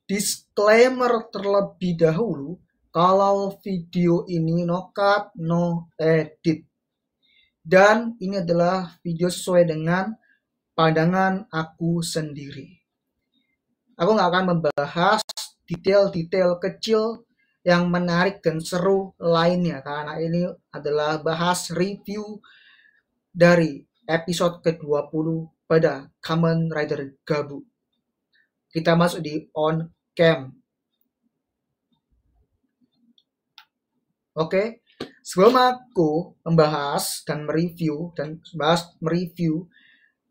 Disclaimer terlebih dahulu, kalau video ini no cut, no edit. Dan ini adalah video sesuai dengan pandangan aku sendiri. Aku nggak akan membahas detail-detail kecil yang menarik dan seru lainnya, karena ini adalah bahas review dari episode ke-20 pada Kamen Rider Gabu. Kita masuk di on cam. Oke, sebelum aku membahas dan mereview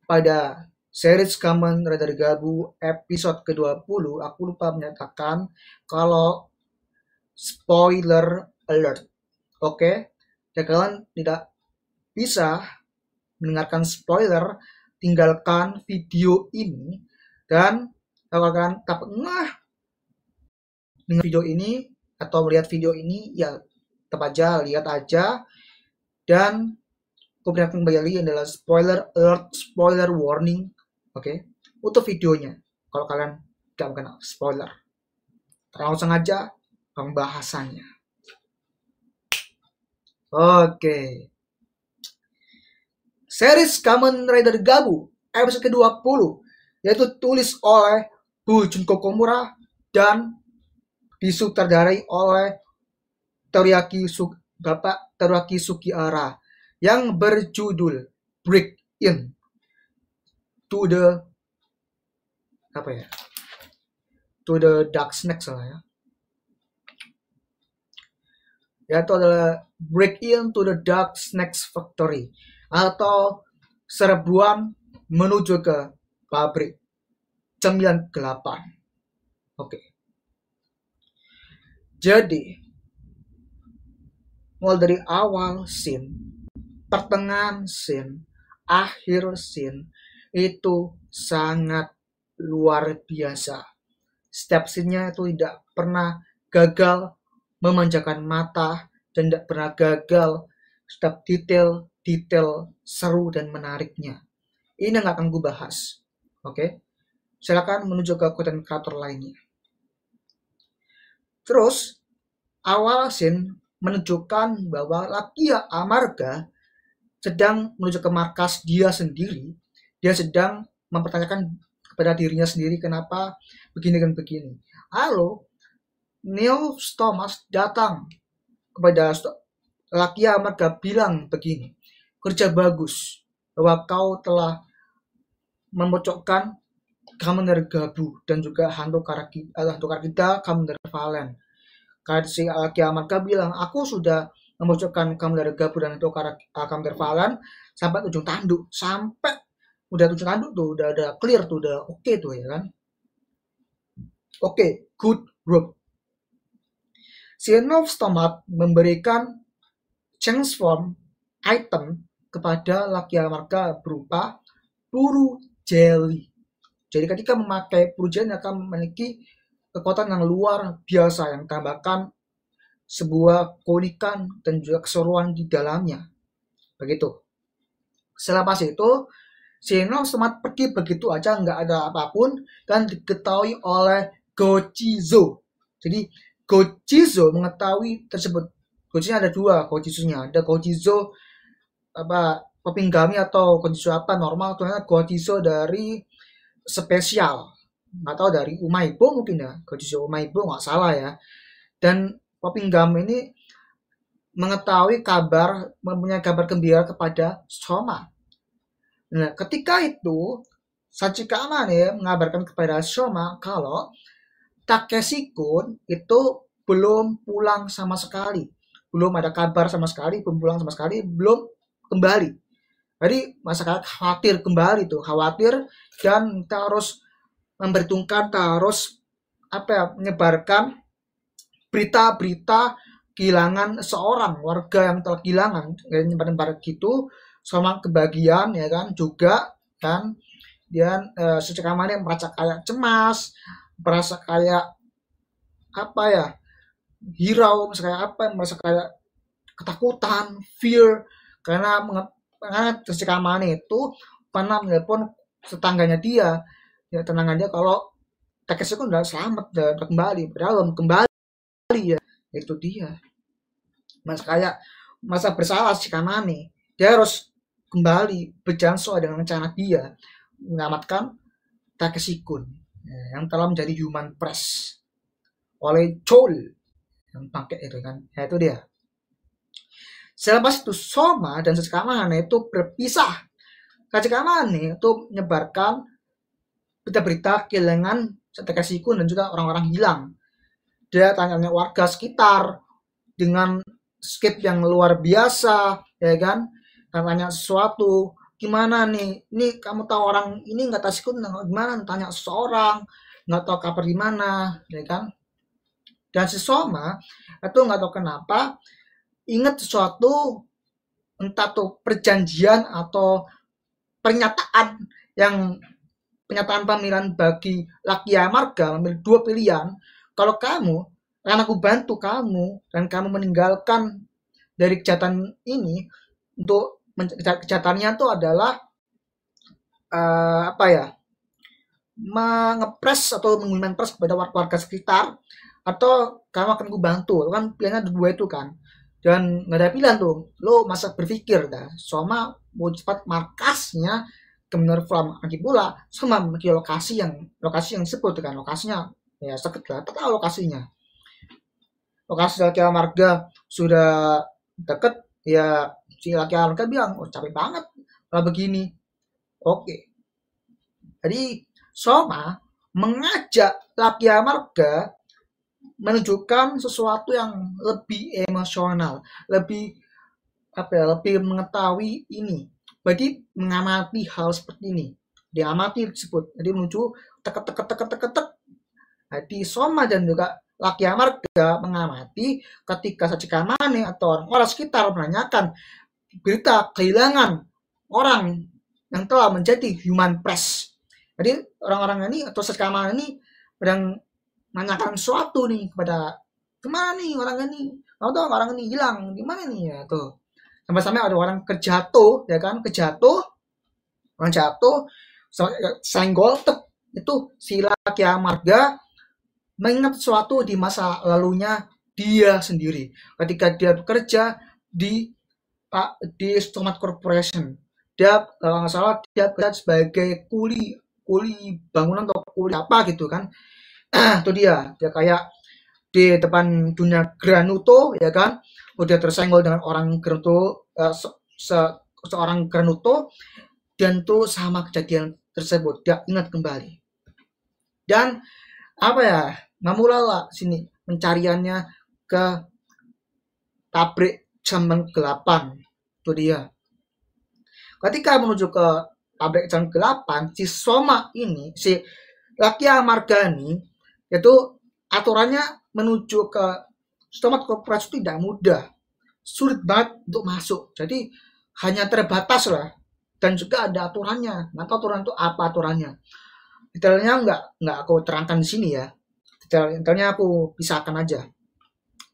pada series Kamen Rider Gabu episode ke-20, aku lupa menyatakan kalau spoiler alert. Oke, dan kalian tidak bisa mendengarkan spoiler, tinggalkan video ini. Dan kalau kalian dapat dengan video ini atau melihat video ini, ya tetap aja lihat aja. Dan kemudian kembali adalah spoiler alert, spoiler warning, oke, untuk videonya. Kalau kalian tidak mengenal spoiler, langsung aja pembahasannya. Oke. Series Kamen Rider Gabu episode ke-20, yaitu tulis oleh Junko Komura dan disutradarai oleh Bapak Teruaki Sugihara, yang berjudul Break In to the Dark Snacks lah ya. Yaitu adalah Break In to the Dark Snacks Factory, atau serbuan menuju ke pabrik cemilan gelapan. Oke. Jadi mulai dari awal scene, pertengahan scene, akhir scene itu sangat luar biasa. Setiap scene-nya itu tidak pernah gagal memanjakan mata dan tidak pernah gagal setiap detail seru dan menariknya. Ini yang akan gue bahas. Oke. Silakan menuju ke konten kreator lainnya. Terus awal scene menunjukkan bahwa Lakia Amarga sedang menuju ke markas dia sendiri. Dia sedang mempertanyakan kepada dirinya sendiri kenapa begini dan begini. Lalu Nils Thomas datang kepada Lakia Amarga bilang begini, kerja bagus bahwa kau telah memocokkan Kamen Rider Gabu dan juga Hanto Karakida Kamen Rider Valen. Karena si Lakia Amarga bilang, aku sudah memocokkan Kamen Rider Gabu dan Hanto Kamen Rider Valen sampai ujung tanduk, sampai udah ujung tanduk tuh udah ada clear tuh, udah oke tuh ya kan. Oke, good work. Si Nils Thomas memberikan transform item kepada Lakia Amarga berupa peluru jelly. Jadi ketika memakai peluru jelly akan memiliki kekuatan yang luar biasa yang tambahkan sebuah keunikan dan juga keseruan di dalamnya. Begitu. Selepas itu, si Nils Thomas pergi begitu aja, nggak ada apapun, dan diketahui oleh Gochizo. Jadi Gochizo mengetahui tersebut. Gochizo ada dua, Gochizo-nya. Ada Gochizo Popingami atau Gochizo normal, ternyata Gochizo dari spesial. Nggak tahu dari Umaibo mungkin ya. Gochizo Umaibo nggak salah ya. Dan Popingami ini mengetahui mempunyai kabar gembira kepada Soma. Nah, ketika itu Sachika Amane mengabarkan kepada Soma kalau Takeshi-kun itu belum pulang sama sekali. Belum ada kabar sama sekali, belum pulang sama sekali, belum kembali. Jadi masyarakat khawatir kembali tuh, khawatir, dan kita harus memperhitungkan, kita harus menyebarkan berita-berita kehilangan seorang warga yang telah kehilangan, nyebar gitu, sama kebagian ya kan, juga kan. Dan Sachika Amane merasa kayak cemas, merasa kayak hirau, merasa kayak ketakutan, fear, karena Sachika Amane itu pernah menelpon tetangganya dia, ya tenangan dia kalau Takeshi udah selamat, udah kembali, padahal belum kembali ya. Itu dia. Mas kayak masa bersalah si Kamane. Dia harus kembali berjalan sesuai dengan rencana dia menyelamatkan Takeshi Kun yang telah menjadi human press oleh Chol yang pakai itu kan. Ya itu dia. Selepas itu Soma dan Sachikamane itu berpisah. Sachikamane itu menyebarkan berita-berita kehilangan Takeshi Kun dan juga orang-orang hilang. Dia tanya-tanya warga sekitar dengan skip yang luar biasa, ya kan? Tanya sesuatu, gimana nih? Ini kamu tahu orang ini nggak Takeshi Kun gimana? Tanya seseorang, nggak tahu kabar di mana, ya kan? Dan si Soma itu nggak tahu kenapa ingat sesuatu, entah tuh perjanjian atau pernyataan yang pernyataan pemilihan bagi Laki Amarga memilih dua pilihan. Kalau kamu, karena aku bantu kamu dan kamu meninggalkan dari kejahatan ini, untuk kejahatannya itu adalah apa ya, mengepres atau menggunakan pres kepada warga sekitar, atau kamu akan aku bantu. Kan pilihannya dua itu kan, dan nggak ada pilihan tuh, lo masa berpikir dah. Soma mau cepat markasnya ke menurut Flam lagi pula sama memiliki lokasi yang disebut kan, lokasinya ya seket lah, tahu lokasinya. Lokasi Laki Amarga sudah deket, ya si Laki Amarga bilang, oh capek banget kalau begini. Oke, jadi Soma mengajak Laki Amarga menunjukkan sesuatu yang lebih emosional, lebih apa ya, lebih mengetahui ini, bagi mengamati hal seperti ini, diamati disebut. Jadi menuju tek. Jadi Soma dan juga Laki Amarga mengamati ketika Sachikamane atau orang-orang sekitar menanyakan berita kehilangan orang yang telah menjadi human press. Jadi orang-orang ini atau Sachikamane ini sedang menanyakan sesuatu nih kepada, kemana nih orang ini, tahu orang ini hilang di mana nih ya tuh. Sampai-sampai ada orang kejatuh, ya kan, orang jatuh, senggol, itu si Laki Amarga mengingat sesuatu di masa lalunya dia sendiri ketika dia bekerja di Stomat Corporation. Dia kalau nggak salah dia bekerja sebagai kuli bangunan atau kuli apa gitu kan. Itu dia kayak di depan dunia Granuto, ya kan, udah tersenggol dengan orang Granuto, seorang Granuto, dan tuh sama kejadian tersebut dia ingat kembali. Dan apa ya, memulailah sini pencariannya ke pabrik jam 8. Itu dia. Ketika menuju ke pabrik jam 8, si Soma ini, si Laki Amarga ini, itu aturannya menuju ke Stomat Corporation itu tidak mudah, sulit banget untuk masuk. Jadi hanya terbatas lah, dan juga ada aturannya. Nggak tahu aturan itu apa aturannya. Detailnya nggak aku terangkan di sini ya. Detailnya aku pisahkan aja.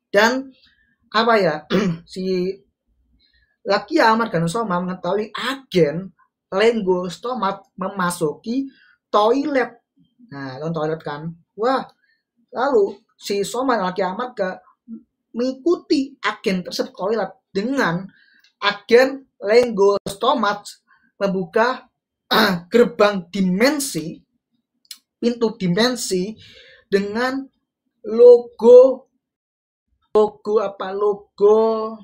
Dan apa ya, si Laki Amarga dan Soma mengetahui agen Lenggo Stomat memasuki toilet. Nah, toilet kan. Wah, lalu si Soma dan Laki Amarga mengikuti agen tersebut toilet dengan agen Lenggo Stomat membuka gerbang dimensi, pintu dimensi dengan logo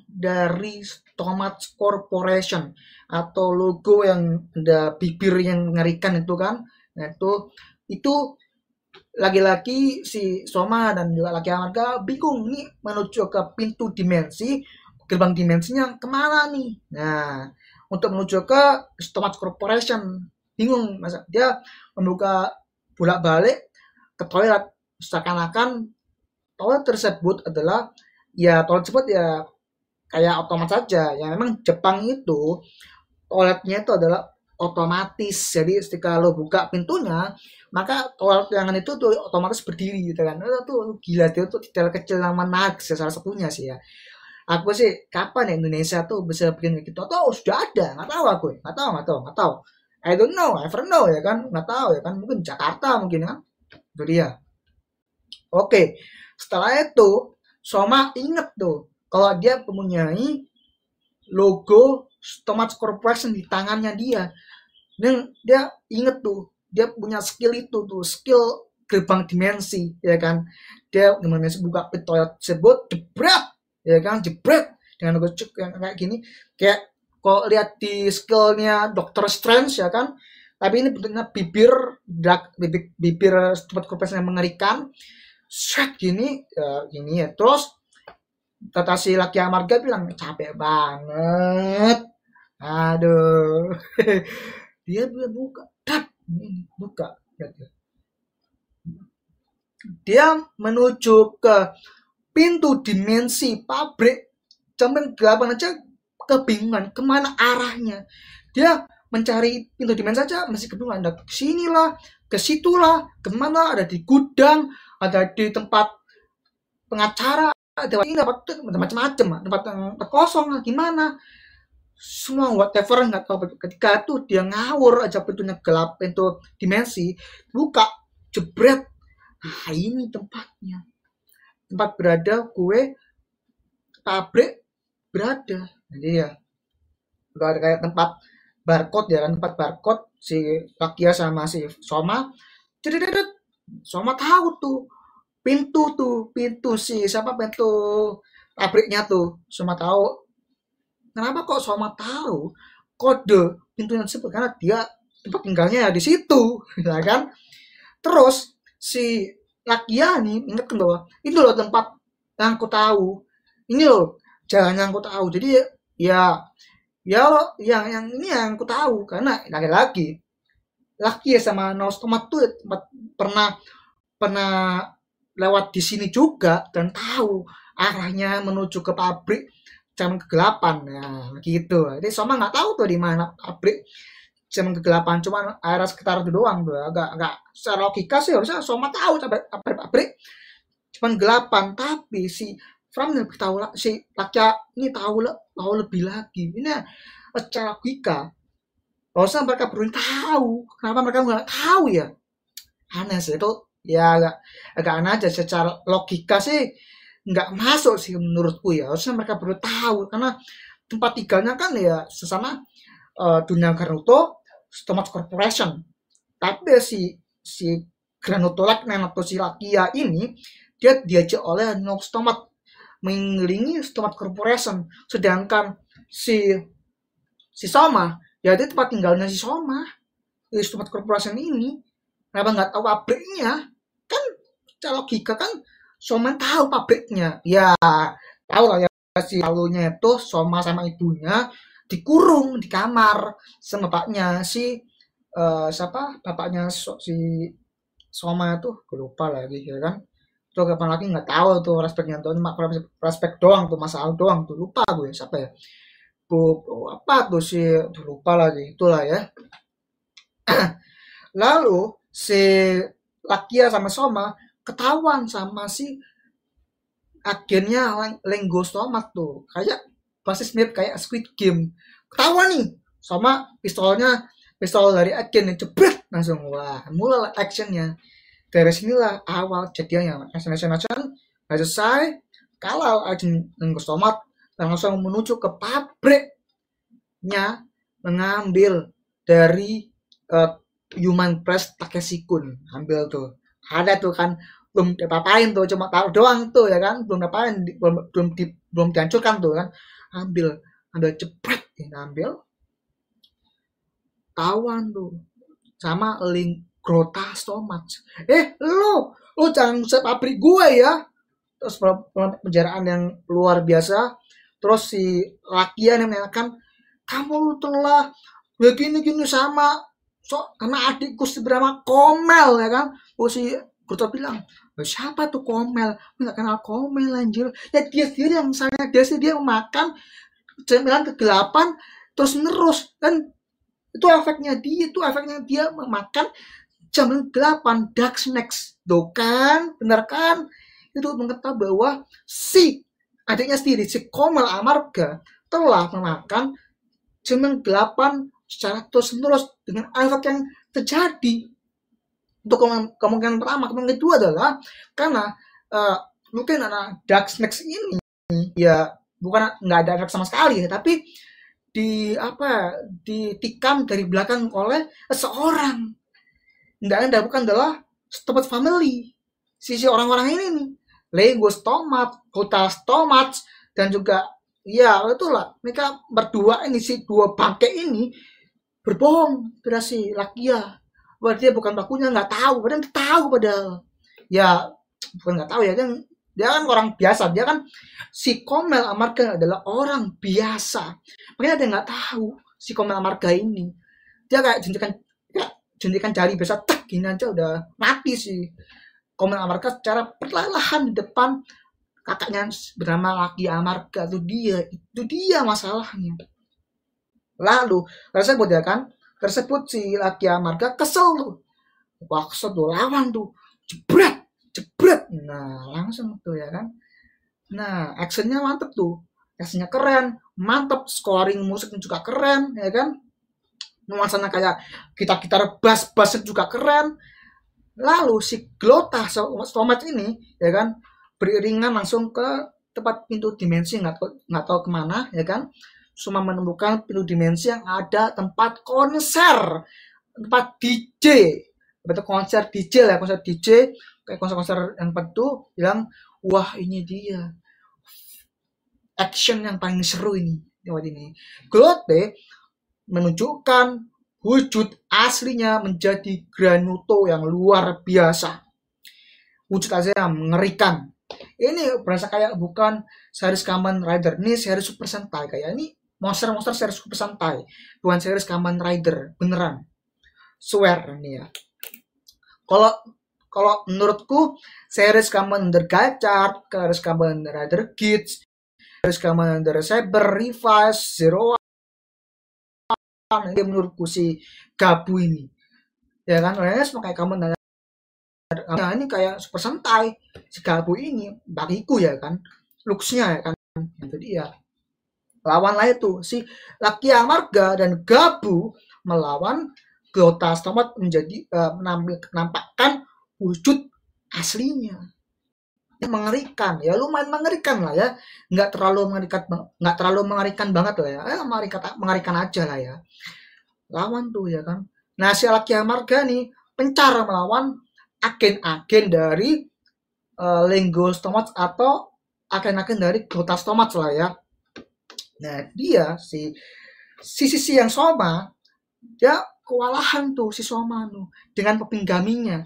dari Stomat Corporation, atau logo yang ada bibir yang mengerikan itu kan. Nah, itu lagi-lagi si Soma dan juga Laki Amarga bingung nih menuju ke pintu dimensi, gerbang dimensinya kemana nih. Nah, untuk menuju ke Stomat Corporation bingung, masa dia membuka bolak-balik ke toilet, seakan-akan toilet tersebut adalah ya toilet tersebut ya kayak otomatis saja. Ya memang Jepang itu toiletnya itu adalah otomatis. Jadi ketika lo buka pintunya, maka toilet yang itu tuh otomatis berdiri gitu kan. Itu tuh gila, dia tuh detail kecil yang menarik, salah satunya sih ya. Aku sih kapan ya Indonesia tuh bisa bikin gitu, atau sudah ada, nggak tahu aku, nggak tahu. I don't know, I never know ya kan, nggak tahu ya kan, mungkin Jakarta mungkin kan. Itu dia. Oke, setelah itu Soma inget tuh kalau dia mempunyai logo Stomach Corporation di tangannya dia. Dan dia inget tuh, dia punya skill itu tuh, skill gerbang dimensi, ya kan. Dia gimana sih buka pintu toilet tersebut, jebret, ya kan, jebret dengan logo yang kayak gini, kayak kalau lihat di skillnya Doctor Strange, ya kan. Tapi ini bentuknya bibir Stomach Corporation yang mengerikan, set gini, gini ya. Terus kata si laki Amarga bilang capek banget, aduh. Dia buka, tap, buka. Dia menuju ke pintu dimensi pabrik. Jam 8 aja kebingungan kemana arahnya. Dia mencari pintu dimensi saja masih kebingungan. Ada ke sinilah, ke situlah, kemana, ada di gudang, ada di tempat pengacara, ada ini dapat macam-macam, tempat yang kosong gimana. Semua whatever nggak tahu, ketika itu dia ngawur aja, pintunya gelap, pintu dimensi buka, jebret. Nah ini tempatnya, tempat berada kue pabrik berada. Jadi ya udah ada kayak tempat barcode, ya kan, tempat barcode si Lakia sama si Soma. Jadi Soma tahu tuh pintu si siapa, pintu pabriknya tuh. Soma tahu. Kenapa kok Soma tahu kode pintunya tersebut? Karena dia tempat tinggalnya di situ, ya kan? Terus si Lakia nih ingetkan bahwa ini loh tempat yang aku tahu, ini loh jalan yang aku tahu. Jadi ya loh, yang ini yang aku tahu, karena lagi-lagi Lakia sama Nostomat tuh tempat pernah pernah lewat di sini juga dan tahu arahnya menuju ke pabrik jam kegelapan. Nah, gitu. Jadi Soma nggak tahu tuh di mana pabrik jam kegelapan, cuman area sekitar itu doang tuh. Agak secara logika sih harusnya Soma tahu pabrik cuman gelapan, tapi si Fram lebih tahu lah, si Lakya ini tahu lebih lagi. Ini secara logika harusnya mereka belum tahu. Kenapa mereka nggak tahu ya? Aneh sih itu. Ya agak aneh aja, secara logika sih nggak masuk sih menurutku ya. Harusnya mereka perlu tahu karena tempat tinggalnya kan ya sesama dunia Granuto Stomach Corporation. Tapi si Granuto Lagnan atau si Lakia ini dia diajak oleh Nok Stomach mengelilingi Stomach Corporation, sedangkan si Soma ya dia tempat tinggalnya si Soma di Stomach Corporation ini. Kenapa nggak tahu pabriknya? Kan secara logika kan Soma tahu pabriknya. Ya tahu lah ya, si tahunya itu Soma sama ibunya dikurung di kamar sama bapaknya si siapa, bapaknya si Soma tuh gue lupa lagi, ya kan. Tuh kapan lagi nggak tahu tuh respeknya tuh, cuma respek doang tuh, masalah doang tuh, lupa gue siapa ya, apa tuh si lupa lagi, itulah ya. Lalu si Lakia sama Soma ketahuan sama si agennya Lenggo Stomach tuh, kayak basis mirip kayak Squid Game. Ketahuan nih Soma pistol dari agen yang jebret langsung, wah mulai actionnya. Dari sinilah awal jadinya action nggak selesai, kalau agen Lenggo Stomach langsung menuju ke pabriknya mengambil dari Human Press Takeshi-kun, ambil tuh, ada tuh kan, belum diapa-apain tuh, cuma taruh doang tuh ya kan, belum diapain, belum dihancurkan tuh kan, ambil jebret, ambil tawan tuh sama link Grota Stomach. Lu jangan usah pabrik gue ya. Terus penjaraan yang luar biasa. Terus si Lakia yang menyatakan, kamu telah begini-gini sama karena adikku si bernama Komel, ya kan. Si Grota bilang, siapa tuh Komel? Nggak kenal Komel anjir. Ya dia sendiri yang dia makan cemilan kegelapan terus nerus kan. Itu efeknya dia memakan jam 8 dark snacks. Tuh kan, benar kan? Itu mengetahui bahwa si adiknya sendiri, si Komel Amarga, telah memakan jam 8 secara terus-menerus dengan efek yang terjadi. Untuk kemungkinan pertama. Kemungkinan kedua adalah karena mungkin anak Dark Snakes ini ya bukan nggak ada efek sama sekali, tapi ditikam dari belakang oleh seseorang. Nggak ada, bukan adalah Stomat family. Sisi orang-orang ini nih, Lego Stomat, Kota Stomat, dan juga ya itulah mereka berdua ini, si dua bangke ini berbohong pada si Lakia bahwa dia bukan pelakunya, nggak tahu, padahal tahu, padahal ya bukan nggak tahu ya kan, dia kan orang biasa, dia kan si Komel Amarga adalah orang biasa, makanya dia nggak tahu si Komel Amarga ini, dia kayak jentikan jari biasa, tak gini aja udah mati si Komel Amarga secara perlahan di depan kakaknya bernama Laki Amarga. Itu dia masalahnya. Lalu tersebut ya kan, tersebut si Laki Amarga kesel tuh, wah kesel tuh, lawan tuh, jebret jebret, nah langsung tuh ya kan. Nah actionnya mantep tuh, actionnya keren, mantep, scoring musiknya juga keren ya kan, nuansanya kayak gitar bass juga keren. Lalu si Glota Stomat ini ya kan beriringan langsung ke tempat pintu dimensi, nggak tahu kemana ya kan, cuma menemukan pintu dimensi yang ada tempat konser, tempat DJ, betul konser DJ lah, konser DJ kayak konser-konser yang pedu, bilang wah ini dia action yang paling seru ini lewat ini. Glote menunjukkan wujud aslinya menjadi Granuto yang luar biasa, wujud aslinya mengerikan. Ini berasa kayak bukan series Kamen Rider, ini series Super Sentai, kayak ini monster series Super Sentai, bukan series Kamen Rider beneran, swear ini ya. Kalau menurutku series Kamen Rider Gachar, series Kamen Rider Kids, series Kamen Rider Saber, Revice, Zero One, ini menurutku si Gabu ini ya kan, kayak Kamen Rider, nah ini kayak Super Sentai si Gabu ini bagiku ya kan, looksnya ya kan, itu dia. Lawan lah itu si Laki Amarga dan Gabu melawan Glota Stomat, menjadi menampakkan wujud aslinya. Mengerikan ya, lumayan mengerikan lah ya, nggak terlalu mengerikan banget lah ya, mengerikan aja lah ya. Lawan tuh ya kan, nah si Laki Amarga nih pencar melawan agen-agen dari Lego Stomat atau agen-agen dari Glota Stomat lah ya. Nah dia si sisi yang Soma, dia kewalahan tuh si Soma tuh dengan penggaminya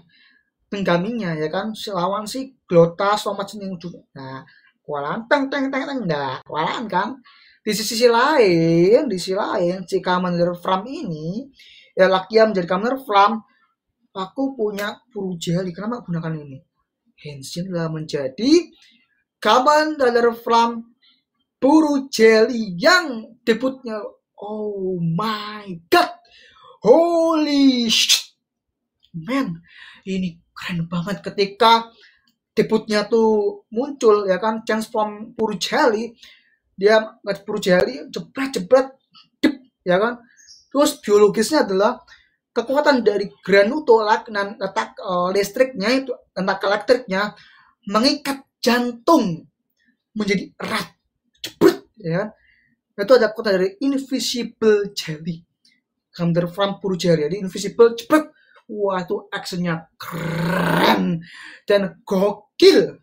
ya kan, si lawan si Glota Stomat sini juga. Nah kewalahan teng enggak kewalahan kan. Di sisi lain si Kamen Rider Fram ini ya, Lakia menjadi Kamen Rider Fram, aku punya Purujeli, kenapa gunakan ini, Henshin lah menjadi Kamen Rider Fram Purujeli yang debutnya, oh my god, holy shit man, ini keren banget ketika debutnya tuh muncul ya kan, transform Purujeli, dia Purujeli jebret ya kan, terus biologisnya adalah kekuatan dari Granuto dan letak listriknya itu, letak elektriknya mengikat jantung menjadi erat, jebret ya. Itu ada kekuatan dari Invisible Jelly, Kamen Fram Purujeli, jadi Invisible jebret. Wah itu actionnya keren dan gokil,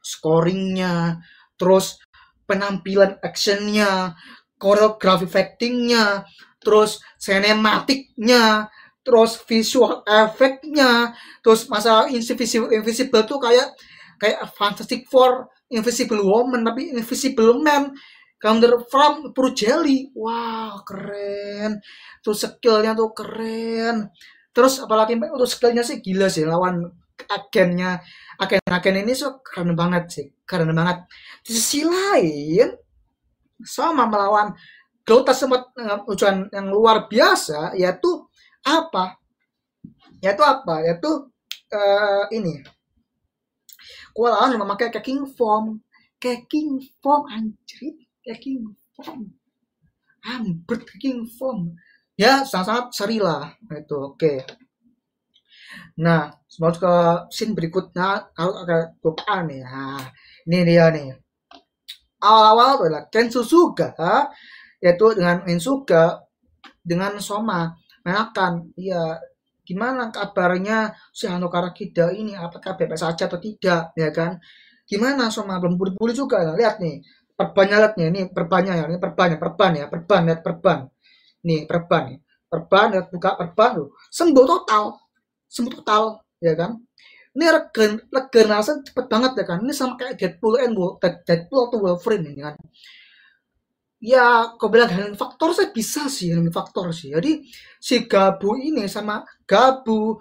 scoringnya, terus penampilan actionnya, koreografi fightingnya, terus sinematiknya, terus visual efeknya, terus masalah invisible tuh kayak Fantastic Four, Invisible Woman, tapi Invisible Man, Kamen Fram Purujeli, wah keren, tuh skillnya tuh keren. Terus apalagi untuk skillnya sih gila sih, lawan agen ini so keren banget sih, keren banget. Di sisi lain sama melawan Glota sempat ujian yang luar biasa, yaitu apa? Yaitu ini kewalahan memakai caking form anjir, caking form caking form ya, sangat-sangat seri lah itu. Oke. Nah, sebelum ke scene berikutnya, aku agak lupaan nih. Nah, ini dia nih. Awal-awal tuh adalah Kensusuga, yaitu dengan Insuga dengan Soma menanyakan, iya gimana kabarnya si Hanokara Kida ini, apakah bebas saja atau tidak, ya kan? Gimana Soma belum pulih-pulih juga. Nah, lihat nih, perbannya lihat nih, ini perbannya ya, ini perban ya, perban lihat perban. Nih perban nih. Perban lihat buka perban loh. Sembuh total. Sembuh total, ya kan? Ini regenerasi cepet banget ya kan. Ini sama kayak Deadpool atau Wolverine ini kan. Ya, kau bilang healing faktor saya bisa sih healing faktor sih. Jadi si Gabu ini sama Gabu,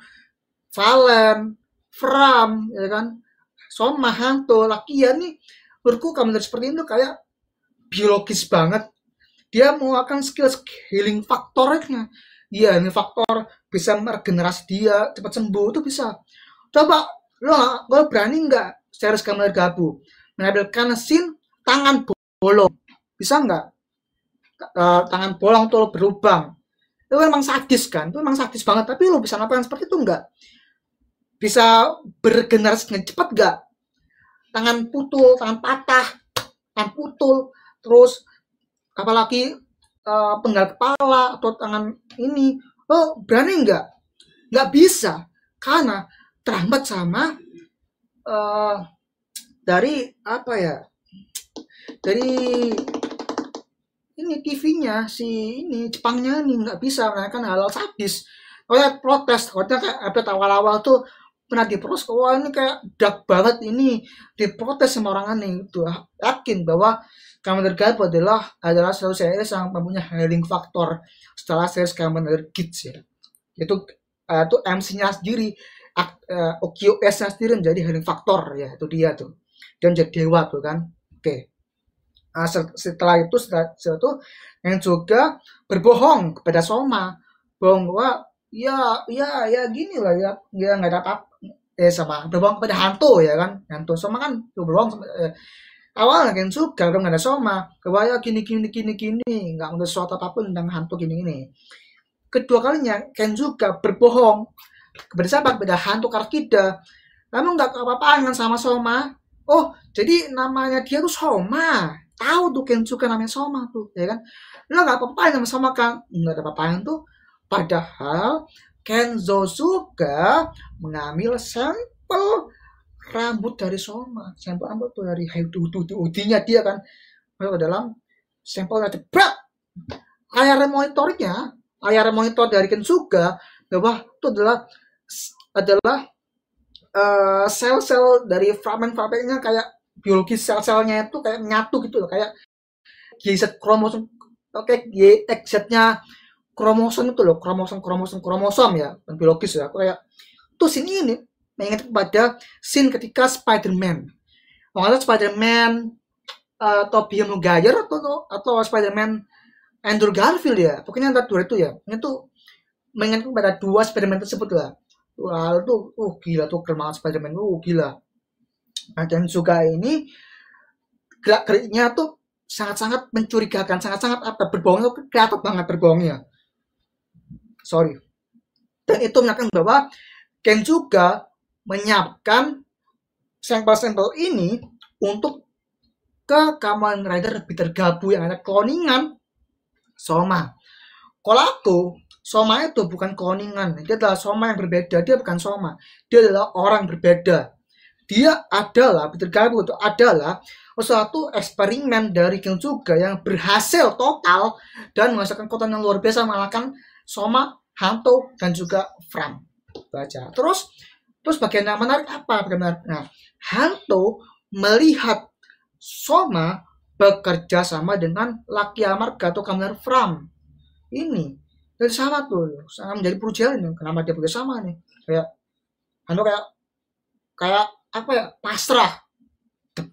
Valen, Fram, ya kan, Soma, Hanto, Lakian nih, menurutku kamu seperti itu kayak biologis banget. Dia mau akan skill healing faktornya. Iya, healing faktor bisa meregenerasi dia cepat sembuh itu bisa. Coba lo berani nggak series kamar Gabu menampilkan scene tangan bolong, bisa nggak? Tangan bolong tuh berlubang, itu memang sadis kan, itu memang sadis banget, tapi lo bisa ngapain seperti itu nggak? Bisa bergenerasi dengan cepat nggak? Tangan putul, tangan patah, tangan putul, terus apalagi penggal kepala atau tangan ini, lo berani nggak bisa, karena terhambat sama uh, dari apa ya, dari ini TV-nya si ini Jepangnya nih nggak bisa, mereka kan halal sadis. Oleh protes, waktu kayak update awal-awal tuh pernah diprotes, wah ini kayak dark banget ini, diprotes sama orang aneh itu. Yakin bahwa Kamen Rider Gaib adalah satu series yang mempunyai healing factor setelah series Kamen Rider Kids ya. Itu MC-nya sendiri, OQS-nya sendiri menjadi healing factor ya, itu dia tuh. Dia menjadi dewa tuh kan. Oke. Setelah itu yang juga berbohong kepada Soma, bohong bahwa ya gini lah ya nggak ada apa sama berbohong kepada Hanto ya kan, Hanto Soma kan tuh berbohong awalnya kan suka kalau nggak ada Soma bahwa ya gini nggak ada sesuatu apapun tentang Hanto gini. Kedua kalinya Ken juga berbohong kepada siapa, kepada Hanto Karkida, kamu nggak apa-apaan kan sama Soma. Oh, jadi namanya dia tuh Soma. Tahu tuh Kensuke namanya Soma tuh, ya kan? Lo nggak apa-apain sama Soma kan? Nggak ada apa-apain tuh. Padahal Kenzo juga mengambil sampel rambut dari Soma. Sampel rambut tuh dari udinya dia kan. Masuk ke dalam sampelnya jebrak. Layar monitor dari Kensuke bahwa itu adalah sel-sel dari fragmen-fragmennya, kayak biologis sel-selnya itu kayak nyatu gitu loh, kayak GZ kromosom, oke YXZ-nya kromosom itu loh, kromosom ya, biologis ya. Aku kayak tuh scene ini mengingat kepada scene ketika Spider-Man. Kalau Spider-Man Tobey Maguire atau Spider-Man Andrew Garfield ya, pokoknya antara dua itu ya. Itu mengingat kepada dua Spider-Man tersebut lah. Wah, tuh gila tuh keren banget Spider-Man, gila. Nah, dan juga ini gerak-geriknya tuh sangat-sangat mencurigakan, sangat-sangat apa, berbohongnya tuh kelihatan banget berbohongnya. Sorry. Dan itu menandakan bahwa Ken juga menyiapkan sampel-sampel ini untuk ke Kamen Rider Peter Gabu yang ada kloningan Soma. Kalau aku, Soma itu bukan kloningan, dia adalah Soma yang berbeda, dia bukan Soma, dia adalah orang berbeda. Dia adalah, Peter Gabu itu adalah suatu eksperimen dari Kensuga yang berhasil total dan menghasilkan konten yang luar biasa mengalahkan Soma, Hanto, dan juga Fram. Baca. Terus bagian yang menarik apa? Nah, Hanto melihat Soma bekerja sama dengan Laki Amarga atau Kamen Fram. Ini dari sama tuh, sama menjadi perujal ini. Kenapa dia bekerja sama nih? Kayak Hanto kayak apa ya, pasrah.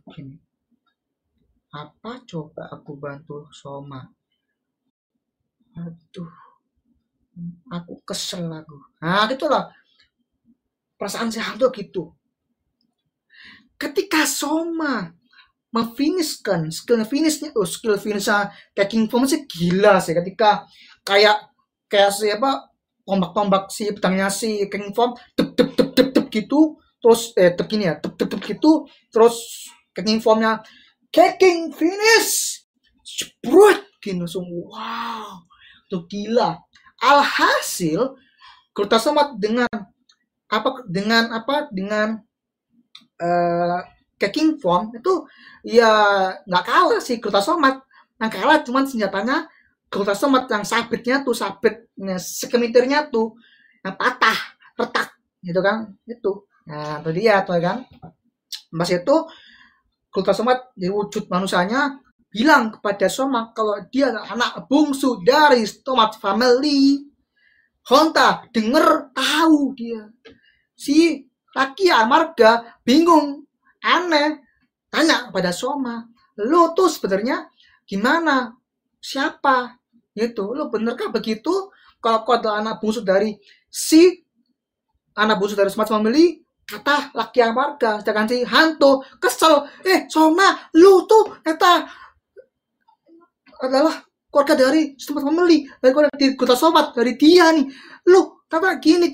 Gini. Apa coba aku bantu Soma? Aduh, aku kesel aku. Nah, gitulah perasaan si Hanto gitu. Ketika Soma memfinishkan skill finishnya taking form sih gila sih, ketika kayak siapa tombak-tombak si pedangnya si King Form dep dep dep dep dep gitu, terus dep gini ya, dep dep dep gitu, terus King Formnya King finish, sprut gitu langsung, wow, tuh gila. Alhasil Kurtasoma dengan King Form itu ya nggak kalah sih Kurtasoma, yang kalah cuman senjatanya Kurtasoma yang sabitnya tuh, sekemitirnya tuh yang patah retak gitu kan, itu nah itu dia tuh kan. Pas itu Kurtasoma di wujud manusianya bilang kepada Soma kalau dia anak bungsu dari Stomat family. Honta denger tahu dia. Si Laki Amarga bingung, aneh, tanya kepada Soma, lo tuh sebenarnya gimana? Siapa? Gitu, lo benerkah begitu? Kalau kau adalah anak bungsu dari Smart Family, kata Laki Amarga, sedangkan si Hantu kesel, Soma, lu tuh adalah keluarga dari Smart Family, dari keluarga dari Kota Sobat, dari dia nih, lu kata gini,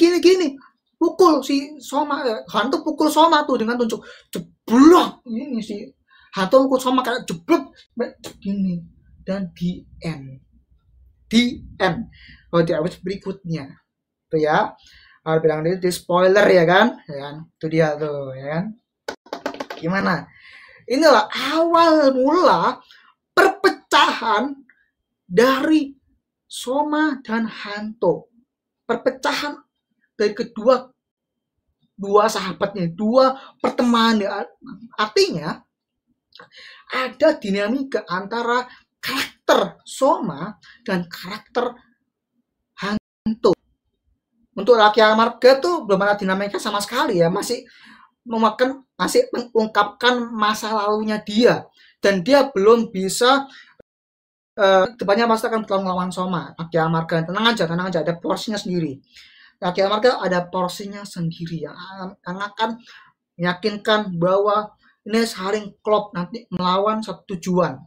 pukul si Soma, Hantu pukul Soma tuh dengan tunjuk, jeblok, ini si Hantu pukul Soma kayak jeblok, gini, dan di end. Kalau di episode berikutnya, tuh ya, harus bilang itu spoiler ya kan, itu dia tuh, ya kan. Gimana? Inilah awal mula perpecahan dari Soma dan Hanto. Perpecahan dari kedua sahabatnya, dua pertemanan. Artinya ada dinamika antara karakter Soma dan karakter Hanto. Untuk Laki Amarga tuh belum ada dinamika sama sekali ya, masih mengungkapkan masa lalunya dia, dan dia belum bisa depannya pasti akan bertolong melawan Soma. Laki Amarga tenang aja, ada porsinya sendiri. Laki Amarga ada porsinya sendiri yang akan meyakinkan bahwa ini saling klop nanti melawan satu tujuan.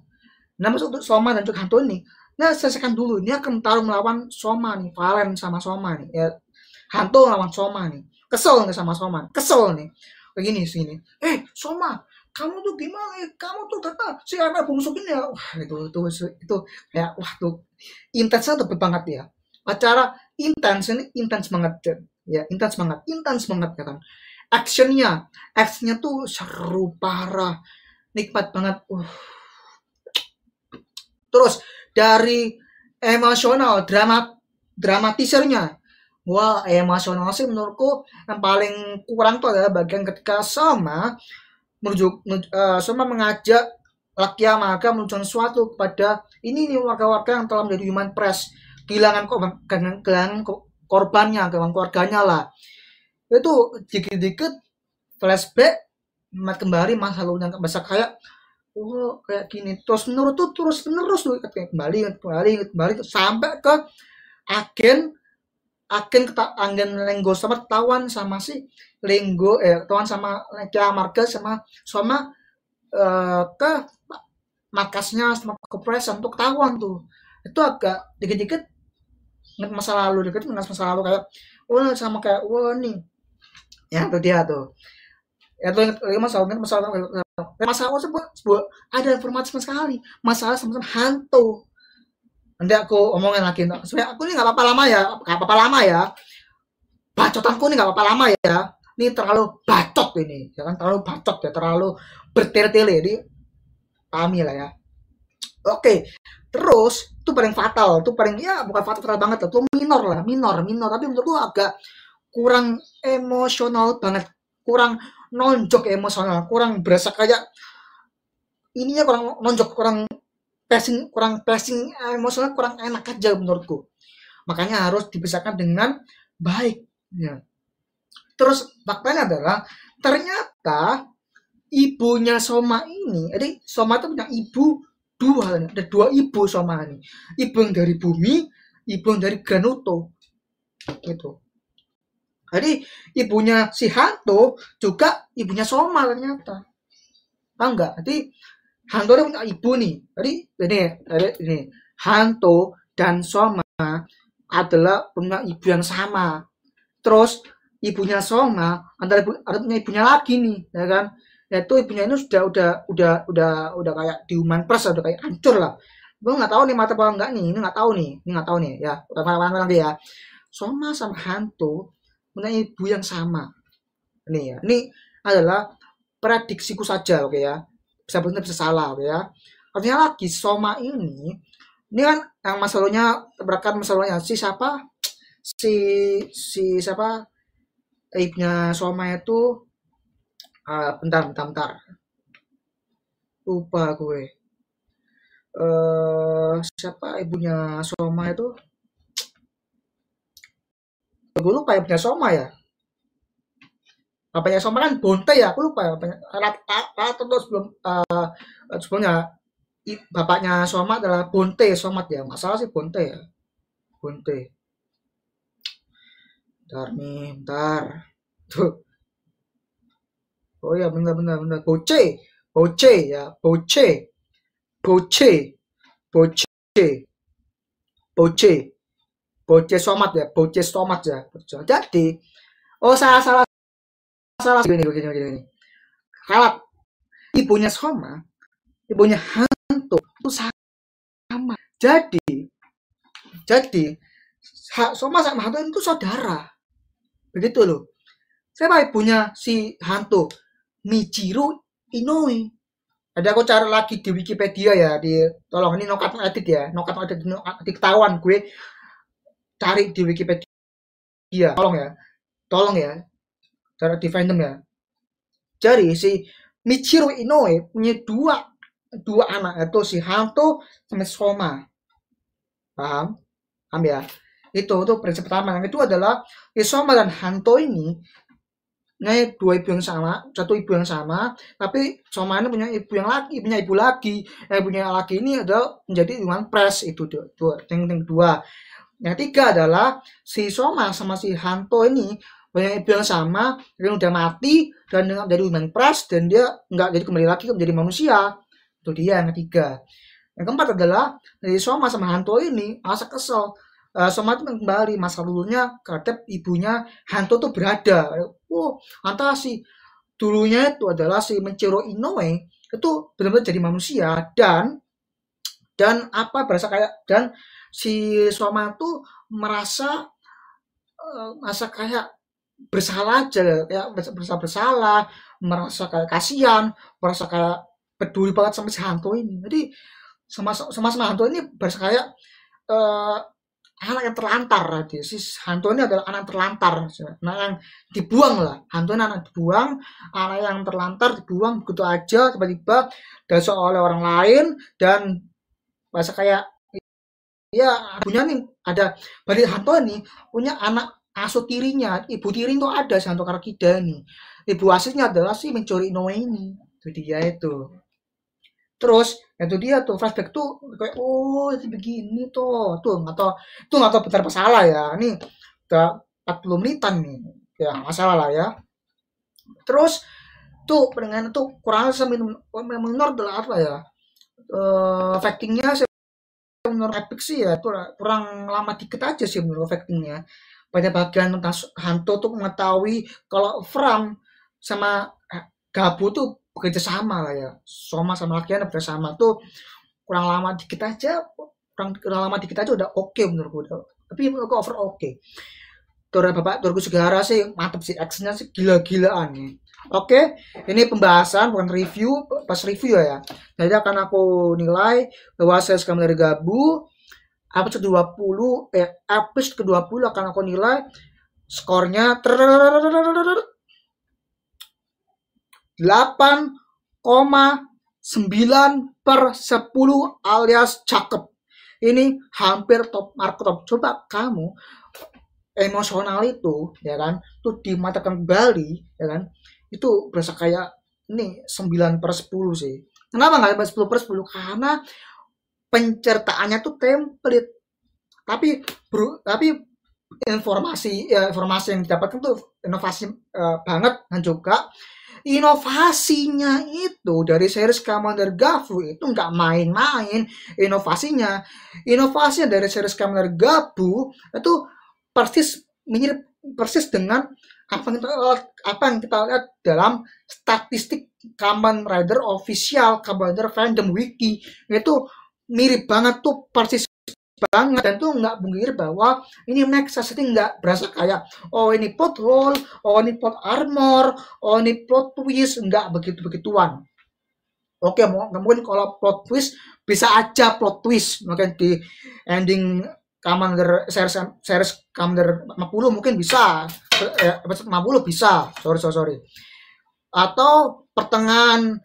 Nah, maksud Soma dan juga Hantu ini, nah selesaikan dulu, ini akan taruh melawan Soma nih, Valen sama Soma nih, ya Hantu lawan Soma nih, kesel nih sama Soma, kesel nih, begini sini, Soma, kamu tuh gimana? Kamu tuh kata si anak bungsu ini ya, wah itu kayak wah tuh intensnya tuh banget ya, acara intens banget ya, intens banget ya kan, actionnya tuh seru parah, nikmat banget, Terus dari emosional, dramatisirnya, wah emosional sih menurutku yang paling kurang tuh adalah bagian ketika Soma mengajak Laki Amarga menunjukkan sesuatu kepada ini nih warga-warga yang telah menjadi human press, kehilangan korbannya, kehilangan keluarganya lah. Itu dikit-dikit flashback kembali masa lalunya masa kayak kayak gini terus menerus tuh kayak kembali sampai ke agen Lenggo sama ketahuan sama si Lenggo ketahuan sama Laki Amarga sama ke markasnya sama kepresan untuk ketahuan tuh, itu agak dikit-dikit masa lalu kayak sama kayak nih ya tuh dia tuh ya tuh masalah sebuah ada informasi sama sekali masalah sama Hantu. Nanti aku omongin lagi, sebenarnya aku ini nggak apa-apa lama ya bacotanku ini nggak apa-apa lama ya, ini terlalu bacot ini ya kan, terlalu bertele-tele, jadi pahami lah ya. Oke, terus itu paling fatal, itu paling ya bukan fatal banget, itu minor, tapi menurutku agak kurang emosional banget, kurang nonjok emosional, kurang berasa kayak ininya kurang nonjok, kurang passing emosional, kurang enak aja menurutku. Makanya harus dipisahkan dengan baik. Ya. Terus faktanya adalah ternyata ibunya Soma ini, jadi Soma itu punya ibu ada dua ibu Soma ini. Ibu yang dari bumi, ibu yang dari Granuto. Gitu. Jadi ibunya si Hanto juga ibunya Soma ternyata. Tahu nggak? Jadi Hanto punya ibu nih. Jadi ini Hanto dan Soma adalah punya ibu yang sama. Terus ibunya Soma antara punya ibunya lagi nih, ya kan? Yaitu ibunya ini udah kayak diuman pers, udah kayak hancur lah. Gue nggak tahu nih mata apa enggak nih, ini nggak tahu nih ya. Pertama lagi ya, Soma sama hantu punya ibu yang sama. Ini ya, ini adalah prediksiku saja, oke ya. Bisa benar bisa salah, oke ya. Artinya lagi Soma ini kan yang masalahnya tabrakan masalahnya si siapa si si siapa ibunya Soma itu bentar lupa gue siapa ibunya Soma itu, gue lupa ibunya Soma ya, bapaknya Soma kan Bonte ya, aku lupa ya bapaknya atau sebelum sebelumnya bapaknya Soma adalah Bonte Somat ya, masalah sih Bonte ya, Bonte. Bentar nih, bentar. Tuh. Oh ya, benar. Boce. Boce ya, Boce. Boce. Boce. Boce. Boce Somat ya, Boce Somat ya. Jadi, oh salah gini. Kalau ibunya Soma, ibunya hantu itu sama. Jadi Soma sama hantu itu saudara. Begitu loh. Siapa ibunya si hantu? Michiru Inoue. Ada aku cari lagi di Wikipedia ya, tolong ini nokat edit ya, nokat edit ketahuan gue cari di Wikipedia, tolong ya, cari di fandom ya. Jadi si Michiru Inoue punya dua anak, yaitu si Hanto sama si Soma, paham ya? Itu prinsip pertama. Yang kedua adalah si Soma dan Hanto ini dua ibu yang sama, satu ibu yang sama, tapi Soma ini punya ibu lagi, yang ibunya lagi ini adalah menjadi Iwan Pres, itu yang kedua. Yang ketiga adalah si Soma sama si Hanto ini punya ibu yang sama, dia udah mati dan dari Iwan Pres, dan dia nggak jadi kembali lagi menjadi manusia. Itu dia yang ketiga. Yang keempat adalah dari Soma sama Hanto ini masa kesel. Soma itu kembali masa lalunya terhadap ibunya Hanto tuh berada. Antara si dulunya itu adalah si Michiru Inoue itu benar-benar jadi manusia, dan apa berasa kayak, dan si Soma tuh merasa kayak bersalah aja, kayak bersalah, merasa kayak kasihan, merasa kayak peduli banget sama si Hanto ini. Jadi sama Hanto ini berasa kayak anak yang terlantar. Si hantu ini adalah anak terlantar, anak yang dibuang lah. Hantu ini anak dibuang, anak yang terlantar dibuang begitu aja tiba-tiba dasar oleh orang lain, dan bahasa kayak ya punya nih ada balik hantu ini punya anak asuh tirinya, ibu tiri itu ada si Hantu Karakida ini. Ibu aslinya adalah si Michiru Inoue ini. Itu dia itu. Terus itu dia tuh flashback tuh kayak oh itu begini tuh nggak tahu benar apa salah ya, ini udah 40 menitan nih ya, masalah lah ya. Terus tuh pendengaran tuh kurang menurut adalah apa ya, factingnya menurut Epic sih ya tuh kurang lama dikit aja sih menurut factingnya. Pada bagian tentang hantu tuh mengetahui kalau Fram sama Gabu tuh bekerja sama lah ya. Soma sama Lakian bekerja sama tuh kurang lama dikit aja, udah oke menurut gue. Tapi menurut gue over oke. Bapak Turku Segara sih mantep sih, actionnya sih gila-gilaan nih. Oke, ini pembahasan bukan review, pas review ya. Jadi akan aku nilai bahwa saya sekarang dari Gabu episode 20 episode ke-20 akan aku nilai skornya 8,9/10 alias cakep. Ini hampir top mark top. Coba kamu emosional itu ya kan, tuh dimatakan kembali ya kan, itu berasa kayak ini 9/10 sih. Kenapa nggak 10/10? Karena penceritaannya tuh template, tapi informasi yang didapatkan tuh inovasi banget, dan juga Inovasinya itu dari series Commander Gabu itu nggak main-main. Inovasinya dari series Commander Gabu itu persis mirip persis dengan apa yang kita lihat dalam statistik Kamen Rider official, Kamen Rider fandom wiki, itu mirip banget tuh, persis banget. Dan tuh nggak mungkin bahwa ini Nexus ini nggak berasa kayak oh ini plot hole, oh ini plot armor, oh ini plot twist, nggak begitu-begituan. Oke, mungkin kalau plot twist bisa aja plot twist mungkin di ending Commander series Commander 50 mungkin bisa, episode 50 bisa, sorry. Atau pertengahan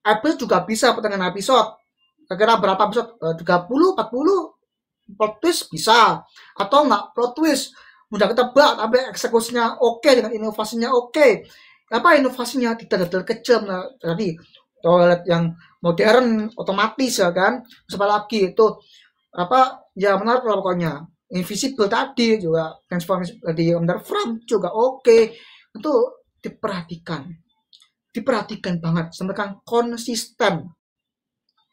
episode juga bisa, pertengahan episode kira-kira berapa episode, 30, 40 plot twist bisa. Atau nggak plot twist, mudah ketebak tapi eksekusinya oke, dengan inovasinya oke. Apa inovasinya? Detail-detail kecil. Nah, tadi toilet yang modern otomatis ya kan, siapa lagi itu apa ya, menarik lah pokoknya. Invisible tadi juga, transformasi di Underframe juga oke. Itu diperhatikan banget, sedangkan konsisten.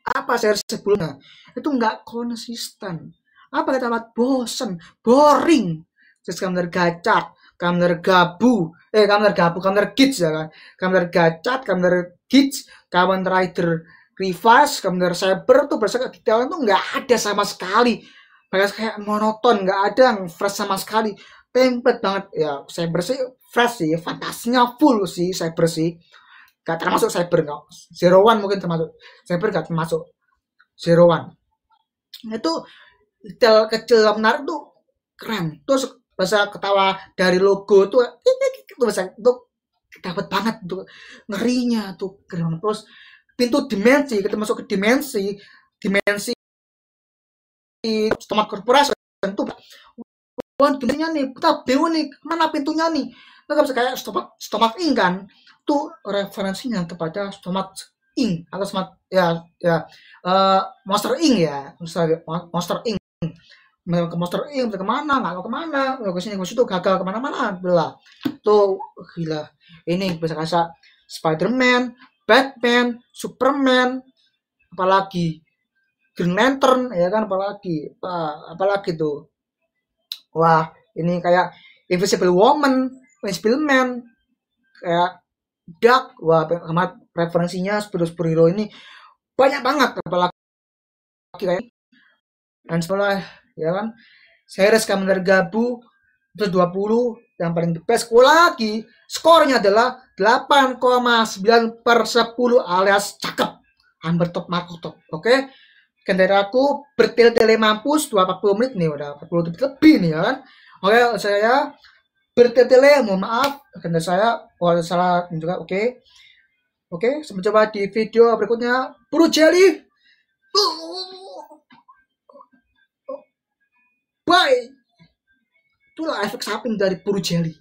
Apa seri sebelumnya itu nggak konsisten, apa kita lihat bosen, boring. Terus Kamen Gachat, Kamen Gabu, Kamen Kids ya kan, Kamen Gachat, Kamen Kids, Kamen Rider Revice, Kamen Saber tuh berdasarkan detailnya tuh nggak ada sama sekali, kayak monoton, nggak ada yang fresh sama sekali, template banget ya. Saber sih fresh sih, fantasinya full sih Saber sih, gak termasuk Cyber nggak, Zero One mungkin termasuk, Cyber gak termasuk Zero One. Itu detail kecil menarik tuh keren. Terus bahasa ketawa dari logo tuh itu bahasa itu dapat banget tuh, ngerinya tuh keren. Terus pintu dimensi, kita masuk ke dimensi Stomat Corporation tuh, wah pintunya nih, kita bingung nih mana pintunya nih. Nggak bisa kayak Stomat Inc kan, tuh referensinya kepada Stomat Inc atau Stomat Monster Inc ya, Monster Inc. Ke Monster Inc ke kemana, nggak tahu kemana, ke sini ke situ, gagal kemana-mana, bela tuh gila. Ini bisa kasih Spider-Man, Batman, Superman, apalagi Green Lantern ya kan, apalagi tuh, wah ini kayak Invisible Woman, Invisible Man, kayak Dark, wah amat referensinya superhero ini banyak banget, apalagi kayak dan setelah ya kan series Kamen Gabu 20 yang paling the best lagi, skornya adalah 8,9/10 alias cakep, hampir top marko top. Oke, kan dari aku bertele-tele mampus 40 menit nih, udah 40 menit lebih nih ya kan. Oke, saya bertele-tele, mohon maaf karena saya salah juga. Oke, sampai jumpa di video berikutnya. Buru Jelly, bye. Itulah efek samping dari Buru Jelly.